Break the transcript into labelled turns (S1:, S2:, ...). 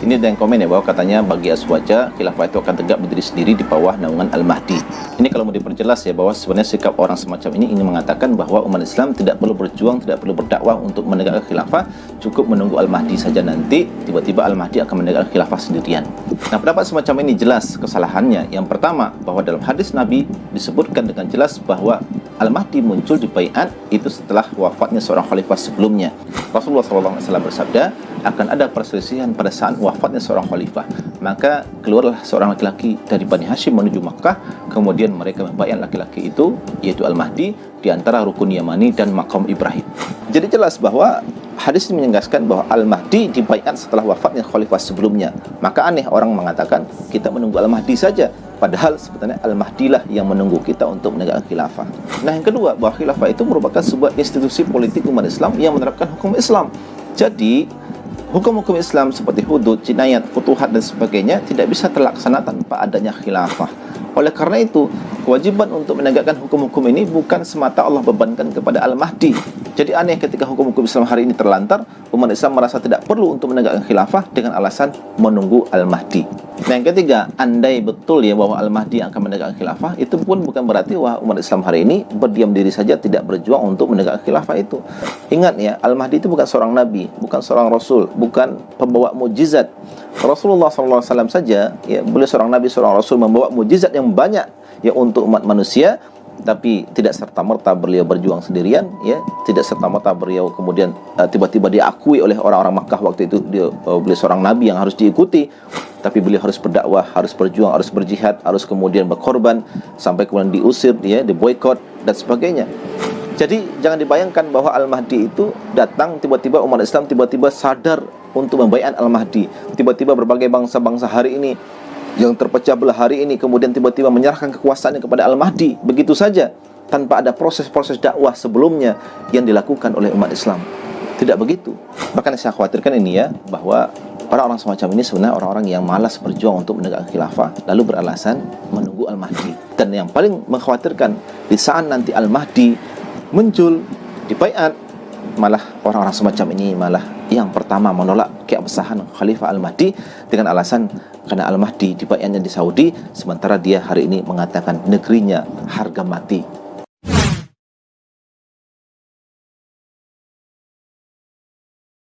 S1: Ini ada yang komen ya, bahwa katanya bagi Azwaja khilafah itu akan tegak berdiri sendiri di bawah naungan Al-Mahdi. Ini kalau mau diperjelas ya, bahwa sebenarnya sikap orang semacam ini ingin mengatakan bahwa umat Islam tidak perlu berjuang, tidak perlu berdakwah untuk menegakkan khilafah, cukup menunggu Al-Mahdi saja, nanti tiba-tiba Al-Mahdi akan menegakkan khilafah sendirian. Nah, pendapat semacam ini jelas kesalahannya. Yang pertama, bahwa dalam hadis Nabi disebutkan dengan jelas bahwa Al-Mahdi muncul di bai'at itu setelah wafatnya seorang khalifah sebelumnya. Rasulullah SAW bersabda, akan ada perselisihan pada saat wafatnya seorang khalifah. Maka keluarlah seorang laki-laki dari Bani Hashim menuju Makkah, kemudian mereka membaiat laki-laki itu, yaitu Al-Mahdi, di antara Rukun Yamani dan Maqam Ibrahim. Jadi jelas bahwa hadis ini menegaskan bahwa Al-Mahdi dibaiat setelah wafatnya khalifah sebelumnya. Maka aneh orang mengatakan kita menunggu Al-Mahdi saja, padahal sebetulnya Al-Mahdi lah yang menunggu kita untuk menegakkan khilafah. Nah, yang kedua, bahwa khilafah itu merupakan sebuah institusi politik umat Islam yang menerapkan hukum Islam. Jadi hukum-hukum Islam seperti hudud, jinayat, futuhat dan sebagainya tidak bisa terlaksana tanpa adanya khilafah. Oleh karena itu, kewajiban untuk menegakkan hukum-hukum ini bukan semata Allah bebankan kepada Al-Mahdi. Jadi aneh ketika hukum-hukum Islam hari ini terlantar, umat Islam merasa tidak perlu untuk menegakkan khilafah dengan alasan menunggu Al-Mahdi. Nah, yang ketiga, andai betul ya bahwa Al-Mahdi akan menegakkan khilafah, itu pun bukan berarti bahwa umat Islam hari ini berdiam diri saja tidak berjuang untuk menegakkan khilafah itu. Ingat ya, Al-Mahdi itu bukan seorang nabi, bukan seorang rasul, bukan pembawa mukjizat. Rasulullah SAW saja, ya, beliau seorang nabi, seorang rasul, membawa mukjizat yang banyak ya untuk umat manusia, tapi tidak serta-merta beliau berjuang sendirian, ya, tidak serta-merta beliau kemudian tiba-tiba diakui oleh orang-orang Makkah waktu itu beliau seorang nabi yang harus diikuti, tapi beliau harus berdakwah, harus berjuang, harus berjihad, harus kemudian berkorban sampai kemudian diusir, ya, diboikot dan sebagainya. Jadi jangan dibayangkan bahwa Al-Mahdi itu datang tiba-tiba, umat Islam tiba-tiba sadar untuk membaiat Al-Mahdi. Tiba-tiba berbagai bangsa-bangsa hari ini yang terpecah belah hari ini kemudian tiba-tiba menyerahkan kekuasaannya kepada Al-Mahdi begitu saja, tanpa ada proses-proses dakwah sebelumnya yang dilakukan oleh umat Islam. Tidak begitu. Bahkan saya khawatirkan ini ya, bahwa orang-orang semacam ini sebenarnya orang-orang yang malas berjuang untuk menegakkan khilafah, lalu beralasan menunggu Al-Mahdi. Dan yang paling mengkhawatirkan, di saat nanti Al-Mahdi muncul di baiat, malah orang-orang semacam ini malah yang pertama menolak keabsahan Khalifah Al-Mahdi dengan alasan karena Al-Mahdi di baiatnya di Saudi, sementara dia hari ini mengatakan negerinya harga mati.